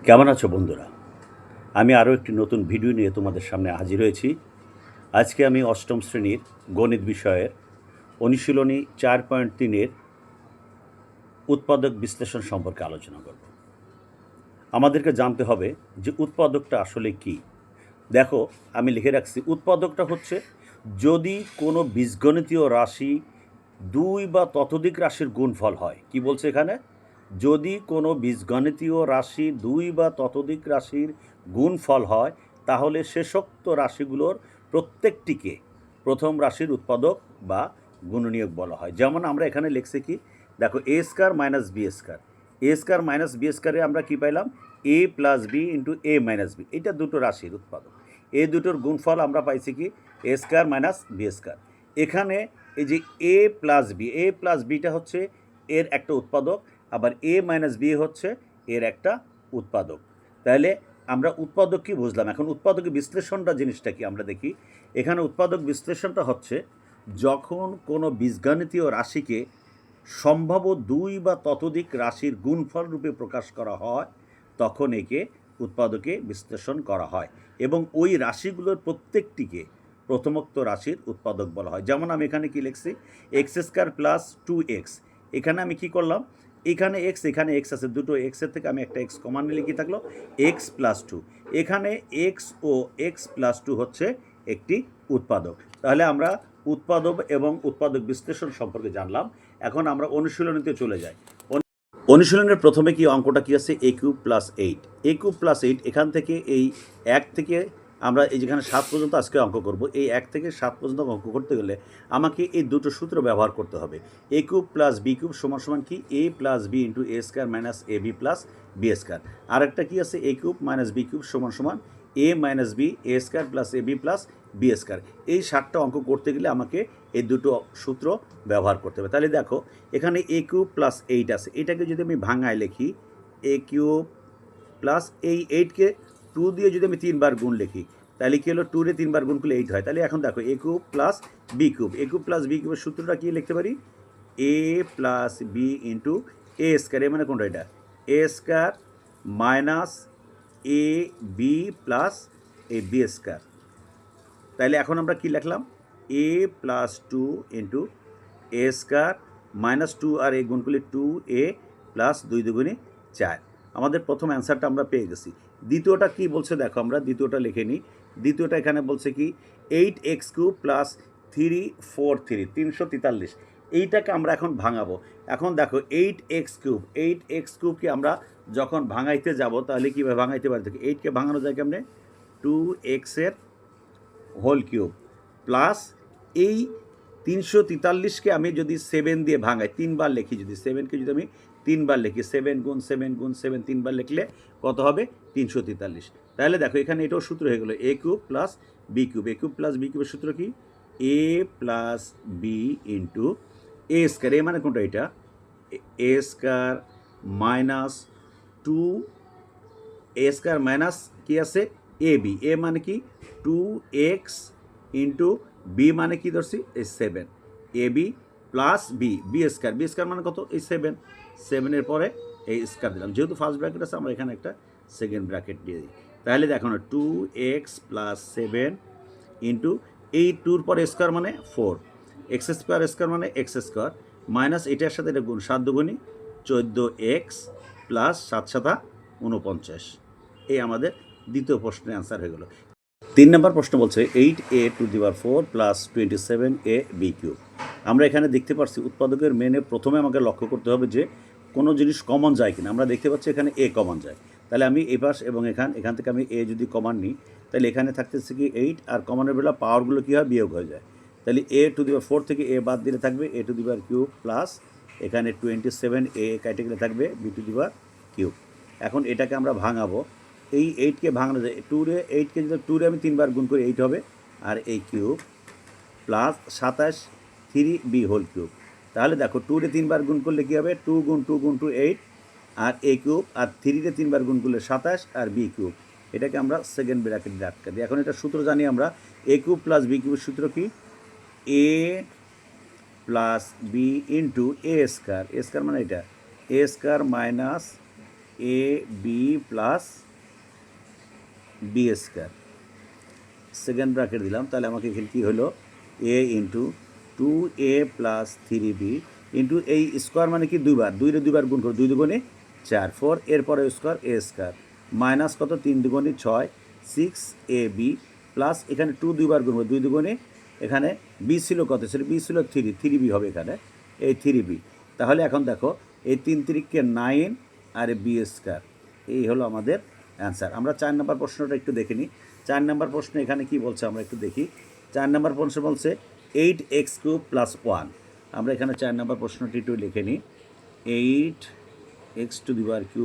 কেমন আছো বন্ধুরা? আমি আরও একটি নতুন ভিডিও নিয়ে তোমাদের সামনে হাজির হয়েছি। আজকে আমি অষ্টম শ্রেণীর গণিত বিষয়ের অনুশীলনী 4.3-এর উৎপাদক বিশ্লেষণ সম্পর্কে আলোচনা করব। আমাদেরকে জানতে হবে যে উৎপাদকটা আসলে কী। দেখো, আমি লিখে রাখছি, উৎপাদকটা হচ্ছে যদি কোনো বীজগণিতীয় রাশি দুই বা ততোধিক রাশির গুণফল হয়। কি বলছে এখানে? যদি কোনো বীজগণিতীয় রাশি দুই বা ততোধিক রাশির গুণফল হয়, তাহলে শেষোক্ত রাশিগুলোর প্রত্যেকটিকে প্রথম রাশির উৎপাদক বা গুণনীয়ক বলা হয়। যেমন আমরা এখানে লিখছি কি, দেখো, এ square minus B square. A square minus B স্কয়ারে আমরা কি পাইলাম? এ প্লাস বি ইন্টু এ মাইনাস বি। এটা দুটো রাশির উৎপাদক। এই দুটোর গুণফল আমরা পাইছি কি, এ স্কয়ার মাইনাস বি স্কয়ার। এখানে এই যে এ প্লাস বিটা হচ্ছে এর একটা উৎপাদক, আবার এ মাইনাস বি হচ্ছে এর একটা উৎপাদক। তাহলে আমরা উৎপাদক কি বুঝলাম। এখন উৎপাদকের বিশ্লেষণটা জিনিসটা কি আমরা দেখি। এখানে উৎপাদক বিশ্লেষণটা হচ্ছে যখন কোনো বীজগণিতীয় রাশিকে সম্ভাব্য দুই বা ততোধিক রাশির গুণফল রূপে প্রকাশ করা হয়, তখন একে উৎপাদকে বিশ্লেষণ করা হয় এবং ওই রাশিগুলোর প্রত্যেকটিকে প্রথমোক্ত রাশির উৎপাদক বলা হয়। যেমন আমি এখানে কি লিখছি, এক্স স্কয়ার প্লাস 2x। এখানে আমি কি করলাম, এখানে এক্স আছে, দুটো এক্সের থেকে আমি একটা এক্স কমান নিলে কি থাকলো, এক্স প্লাস 2। এখানে এক্স ও এক্স প্লাস 2 হচ্ছে একটি উৎপাদক। তাহলে আমরা উৎপাদক এবং উৎপাদক বিশ্লেষণ সম্পর্কে জানলাম। এখন আমরা অনুশীলনীতে চলে যাই। অনুশীলনের প্রথমে কি অঙ্কটা কি আছে, a cube plus 8। a cube plus 8, এখান থেকে এই 1 থেকে আমরা এই যেখানে 7 পর্যন্ত আজকে অঙ্ক করব, এই 1 থেকে 7 পর্যন্ত অঙ্ক করতে গেলে আমাকে এই দুটো সূত্র ব্যবহার করতে হবে। a cube plus b cube সমান সমান কি, a plus b into a square minus ab plus b square. আরেকটা কি আছে, a cube minus b cube সমান সমান a minus b a square plus ab plus b square. এই 7টা অঙ্ক করতে গেলে আমাকে এই দুটো সূত্র ব্যবহার করতে হবে। তাহলে দেখো, এখানে a কিউব প্লাস 8 আছে, এটাকে যদি আমি ভাঙায় লিখি, a কিউব প্লাস এই 8কে 2 দিয়ে যদি আমি 3 বার গুণ লিখি, তাহলে কি হলো, 2 রে 3 বার গুণ করলে 8 হয়। তাহলে এখন দেখো, a cube plus b cube, a cube plus b কিউবের সূত্রটা কি লিখতে পারি, a plus b into a square. মানে কোনটা, এটা a square minus A B plus A B square. তাহলে এখন আমরা কি লিখলাম, a plus 2 into A square minus 2 আর এ গুণ করলে 2a প্লাস 2 দুগুণে 4। আমাদের প্রথম অ্যান্সারটা আমরা পেয়ে গেছি। দ্বিতীয়টা কি বলছে দেখো, আমরা দ্বিতীয়টা লিখে নিই। দ্বিতীয়টা এখানে বলছে কি, 8x কিউব প্লাস 343, 343। এইটাকে আমরা এখন ভাঙাবো। এখন দেখো, 8x কিউবকে আমরা যখন ভাঙাইতে যাব, তাহলে কীভাবে ভাঙাইতে পারি, দেখি 8কে ভাঙানো যায় কেমনে, 2x-এর হোল কিউব প্লাস এই 343কে আমি যদি 7 দিয়ে ভাঙাই, 3 বার লিখি, যদি 7কে যদি আমি 3 বার লিখি, 7 গুণ 7 গুণ 7 3 বার লিখলে কত হবে, 343। তাহলে দেখো, এখানে এটাও সূত্র হয়ে গেলো, a cube plus B cube. a cube plus B কিউবের সূত্র কি, a plus B into A square. A মানে কোনটা, এটা A square minus 2 A square minus কি আছে, এ বি। এ মানে কি 2x ইন্টু বি মানে কি ধরছি, এই 7, A B plus B, B square. B square মানে কত, এই 7। 7-এর পরে এই স্কয়ার দিলাম, যেহেতু ফার্স্ট ব্র্যাকেট আছে আমরা এখানে একটা সেকেন্ড ব্র্যাকেট দিয়ে দিই। তাহলে দেখো না, 2x প্লাস 7 ইন্টু এই 2-র পরে স্কয়ার মানে 4, এক্স স্কয়ার মানে এক্স স্কয়ার মাইনাস এটার সাথে এটা গুণ, 7 দুগুণি 14x প্লাস 7 7 49। এই আমাদের দ্বিতীয় প্রশ্নের অ্যান্সার হয়ে গেল। 3 নম্বর প্রশ্ন বলছে 8a⁴ প্লাস 27ab কিউব। আমরা এখানে দেখতে পাচ্ছি উৎপাদকের মেনে প্রথমে আমাকে লক্ষ্য করতে হবে যে কোনো জিনিস কমন যায় কিনা। আমরা দেখতে পাচ্ছি এখানে a কমন যায়। তাহলে আমি এই পাশ এবং এখান থেকে আমি a যদি কমন নিই, তাহলে এখানে থাকতেছে কি 8, আর কমনের বেলা পাওয়ারগুলো কী হয়, বিয়োগ হয়ে যায়। তাহলে a⁴ থেকে a বাদ দিলে থাকবে a³ প্লাস এখানে 27a কেটে গেলে থাকবে b³ এখন এটাকে আমরা ভাঙাবো। এই 8কে ভাঙানো যায়, 8কে যদি 2 আমি 3 বার গুণ করি 8 হবে, আর এই cube plus 27 3b whole cube. তাহলে দেখো, 2 3 বার গুণ করলে কী হবে, 2 গুণ 2 গুণ 2 8, আর a কিউব, আর 3 3 বার গুণ করলে 27 আর b কিউব। এটাকে আমরা সেকেন্ড ব্র্যাকেট দিয়ে আটকা দিই। এখন এটা সূত্র জানি আমরা, a কিউব প্লাস b কিউবের সূত্র কি, a plus b into A square. A square মানে এটা a square minus A B plus B square, second bracket দিলাম, তাহলে আমাকে এখানে কী হলো A into 2a plus 3b into এই স্কোয়ার মানে কি দুইবার, দুইবার গুণ করো, 2 দুগুণে 4, 4 এরপরে স্কোয়ার এ স্কোয়ার মাইনাস কত 3 দুগুণে 6, 6ab প্লাস এখানে 2 দুইবার গুণ করো, 2 দুগুণে এখানে বি ছিল কত ছিল, বি ছিল 3b হবে এখানে, এই 3b। তাহলে এখন দেখো এই 3 3কে 9 আর বি স্কোয়ার, এই হলো আমাদের অ্যান্সার। আমরা 4 নম্বর প্রশ্নটা একটু দেখে নিই। 4 নম্বর প্রশ্ন এখানে কি বলছে আমরা একটু দেখি। 4 নম্বর প্রশ্ন বলছে 8x³ + 1। আমরা এখানে 4 নম্বর প্রশ্নটি একটু লিখে নিই, 8x³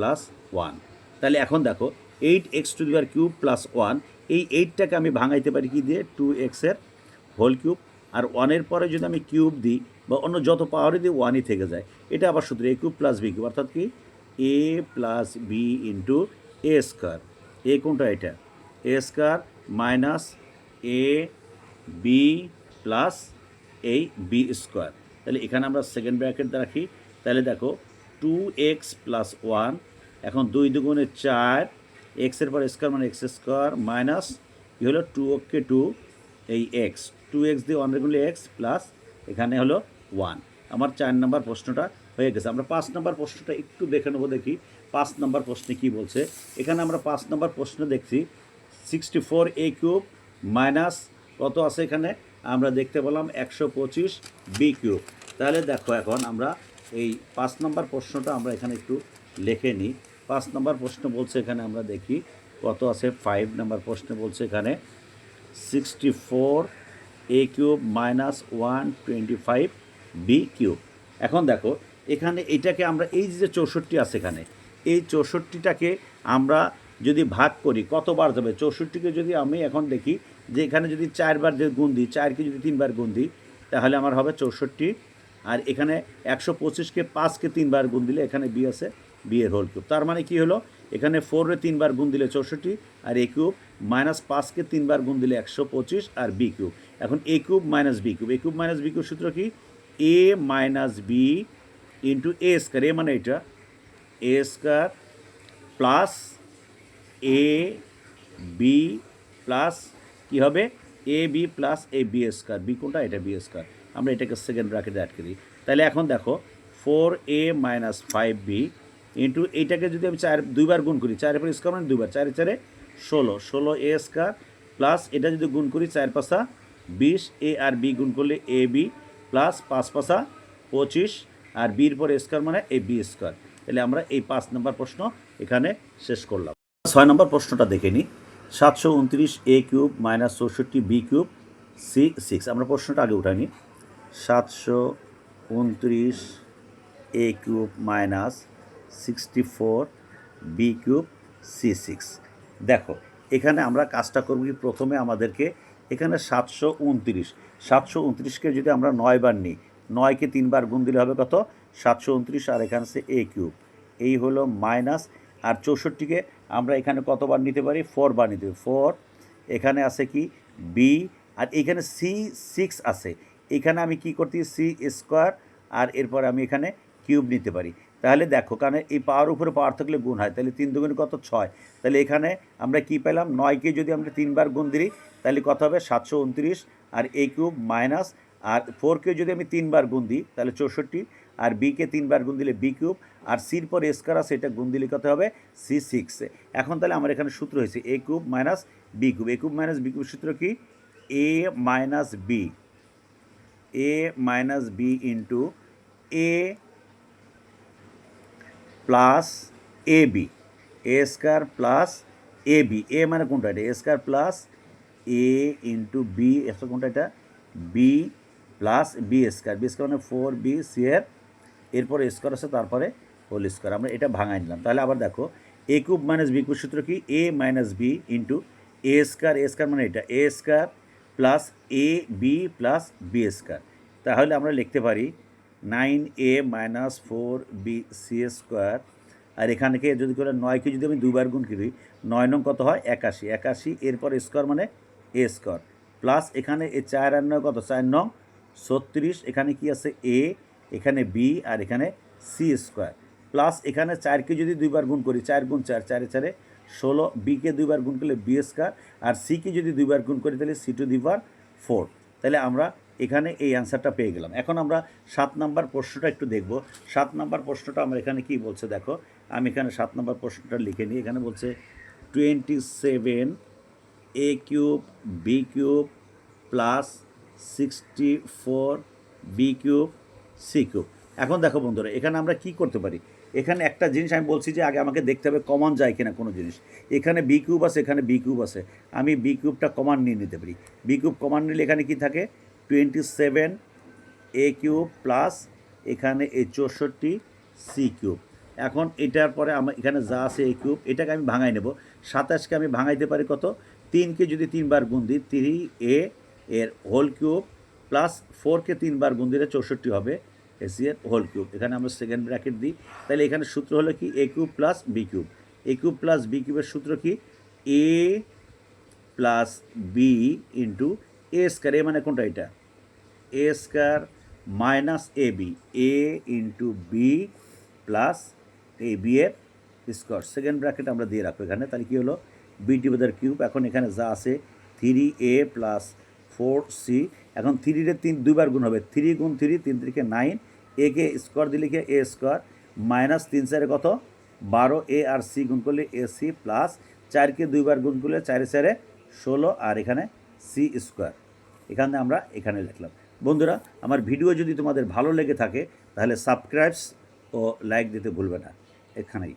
+ 1। তাহলে এখন দেখো 8x³ + 1, এই 8টাকে আমি ভাঙাইতে পারি কি দিয়ে, 2x-এর হোল কিউব, আর 1-এর পরে যদি আমি কিউব দিই বা অন্য যত পাওয়ারই দিই 1ই থেকে যায়। এটা আবার সূত্র a³ + b³ অর্থাৎ কি a + b into a square. A কোনটা এটা, A square minus A B plus এই বি স্কোয়ার। তাহলে এখানে আমরা সেকেন্ড ব্র্যাকেট রাখি, তাহলে দেখো 2x + 1, এখন 2 দুগুণে 4, এক্সের পর স্কোয়ার মানে এক্স স্কোয়ার মাইনাস কী হলো 2 2 এই এক্স, 2x দিয়ে 1 গুণলে এক্স প্লাস এখানে হলো 1। আমার 4 নম্বর প্রশ্নটা হয়ে গেছে। আমরা 5 নম্বর প্রশ্নটা একটু দেখে নেবো, দেখি 5 নম্বর প্রশ্নে কী বলছে। এখানে আমরা 5 নম্বর প্রশ্ন দেখছি 64a³ মাইনাস কত আছে এখানে আমরা দেখতে পেলাম 125b³। তাহলে দেখো এখন আমরা এই 5 নম্বর প্রশ্নটা আমরা এখানে একটু লিখে নিই। 5 নম্বর প্রশ্ন বলছে এখানে আমরা দেখি কত আছে। 5 নম্বর প্রশ্ন বলছে এখানে 64a³ মাইনাস 125b³। এখন দেখো এখানে এটাকে আমরা এই যে 64 আছে এখানে, এই 64টাকে আমরা যদি ভাগ করি কতবার যাবে, 64কে যদি আমি এখন দেখি যে এখানে যদি 4 বার যে গুণ দিই, 4কে যদি 3 বার গুণ দিই তাহলে আমার হবে 64, আর এখানে 125কে 5কে 3 বার গুণ দিলে এখানে বি আছে, বি এর হোল কিউব। তার মানে কি হলো এখানে 4-এ 3 বার গুণ দিলে 64 আর a³ মাইনাস 5কে 3 বার গুণ দিলে 125 আর b³। এখন a³ minus b³, a³ minus b³ সূত্র কি a minus B into A square, A মানে এটা A square plus A B plus কী হবে A B plus A B square, B কোনটা এটা বি স্কোয়ার। আমরা এটাকে সেকেন্ড ব্র্যাকেটে অ্যাড করি। তাহলে এখন দেখো 4a মাইনাস 5b ইন্টু এইটাকে যদি আমি 2 বার গুণ করি, 4-এর পর স্কোয়ার মানে 2 বার, 4 4 16, 16a স্কোয়ার প্লাস এটা যদি গুণ করি 4 5 20, এ আর বি গুণ করলে এ বি প্লাস 5 5 25 আর বির পর স্কোয়ার মানে এ বি স্কোয়ার। তাহলে আমরা এই 5 নম্বর প্রশ্ন এখানে শেষ করলাম। 6 নম্বর প্রশ্নটা দেখে নিই, 729a³ মাইনাস 64b³ c6। আমরা প্রশ্নটা আগে উঠাইনি, 729a³ মাইনাস 64b³ c6। দেখো এখানে আমরা কাজটা করব কি, প্রথমে আমাদেরকে এখানে 729কে যদি আমরা 9 বার নিই, 9কে 3 বার গুণ দিলে হবে কত 729, আর এখানে আছে a³, এই হলো মাইনাস, আর 64কে আমরা এখানে কতবার নিতে পারি 4 বার নিতে পারি, 4, এখানে আছে কি বি, আর এখানে c6 আছে, এখানে আমি কি করতে সি স্কোয়ার আর এরপর আমি এখানে কিউব নিতে পারি। তাহলে দেখো কারণ এই পাওয়ার উপরে পাওয়ার থাকলে গুণ হয়, তাহলে 3 দুগুণে কত 6, তাহলে এখানে আমরা কি পেলাম 9কে যদি আমরা 3 বার গুণ দিই তাহলে কত হবে 729 আর a³ মাইনাস, আর 4কে যদি আমি 3 বার গুণ দিই তাহলে 64, আর বিকে 3 বার গুণ দিলে b³ আর সির পর স্কোয়ার আছে এটা গুণ দিলে কত হবে c6। এখন তাহলে আমার এখানে সূত্র হয়েছে a³ minus b³ a³ minus b³ সূত্র কি a minus B into A plus A B, A square plus A B, A মানে কোনটা এটা A square plus A into B, এটা কোনটা এটা B plus B square, B square মানে 4b c-এর এরপর স্কোয়ার আছে তারপরে হোল স্কোয়ার। আমরা এটা ভাঙাই নিলাম। তাহলে আবার দেখো a³ মাইনাস b³ সূত্র কি a minus B into A square মানে এটা A square plus A B plus B square. তাহলে আমরা লিখতে পারি 9a minus 4b c square, আর এখানকে যদি করে 9কে যদি আমি 2 বার গুণ করি 9 নং কত হয় 81, 81 এরপর স্কোয়ার মানে এ স্কোয়ার প্লাস এখানে এই 4 আর 9 কত 4 নং 36, এখানে কি আছে এ, এখানে বি আর এখানে সি স্কোয়ার। প্লাস এখানে 4কে যদি 2বার গুণ করি, 4 গুণ 4, 4 4 16, বিকে 2বার গুণ করলে বি স্কয়ার, আর সিকে যদি 2বার গুণ করি তাহলে সি টু দি পাওয়ার 4। তাহলে আমরা এখানে এই অ্যান্সারটা পেয়ে গেলাম। এখন আমরা 7 নাম্বার প্রশ্নটা একটু দেখব। 7 নাম্বার প্রশ্নটা আমরা এখানে কী বলছে দেখো, আমি এখানে 7 নাম্বার প্রশ্নটা লিখে নিই। এখানে বলছে 27 A cube B cube plus 64 B cube C cube. এখন দেখো বন্ধুরা, এখানে আমরা কি করতে পারি, এখানে একটা জিনিস আমি বলছি যে আগে আমাকে দেখতে হবে কমন যায় কিনা কোনো জিনিস। এখানে বি কিউব আছে, এখানে বি কিউব আছে, আমি বি কিউবটা কমন নিয়ে নিতে পারি। বি কিউব কমন নিলে এখানে কি থাকে, 27 এ কিউব প্লাস এখানে এই 64 সি কিউব। এখন এটার পরে আমার এখানে যা আছে এ কিউব, এটাকে আমি ভাঙাই নেব। 27কে আমি ভাঙাইতে পারি কত, 3কে যদি 3বার গুণ দিই 3a এর হোল কিউব প্লাস 4কে 3বার গুণ দিলে 64 হবে এসি এর হোল কিউব। এখানে আমরা সেকেন্ড ব্র্যাকেট দিই, তাহলে এখানে সূত্র হলো কি এ কিউব প্লাস বি কিউব। এ কিউব প্লাস বি কিউবের সূত্র কি, এ plus B into A square. A মানে কোনটা, এটা A square minus A B, A into B plus A B এর স্কয়ার। সেকেন্ড ব্র্যাকেট আমরা দিয়ে রাখবো এখানে, তাহলে কী হলো বি ডিভাইডার কিউব। এখন এখানে যা আছে 3a প্লাস 4c, এখন 3 রে 2বার গুণ হবে, 3 গুণ 3, 3 3কে 9, একে স্কোয়ার দিলে কি এ স্কোয়ার মাইনাস 3 4 কত 12, এ আর সি গুণ করলে এ সি প্লাস 4কে 2বার গুণ করলে 4 4 16, আর এখানে সি স্কোয়ার। এখানে আমরা এখানে লিখলাম। বন্ধুরা, আমার ভিডিও যদি তোমাদের ভালো লেগে থাকে তাহলে সাবস্ক্রাইবস ও লাইক দিতে ভুলবে না। এখানেই।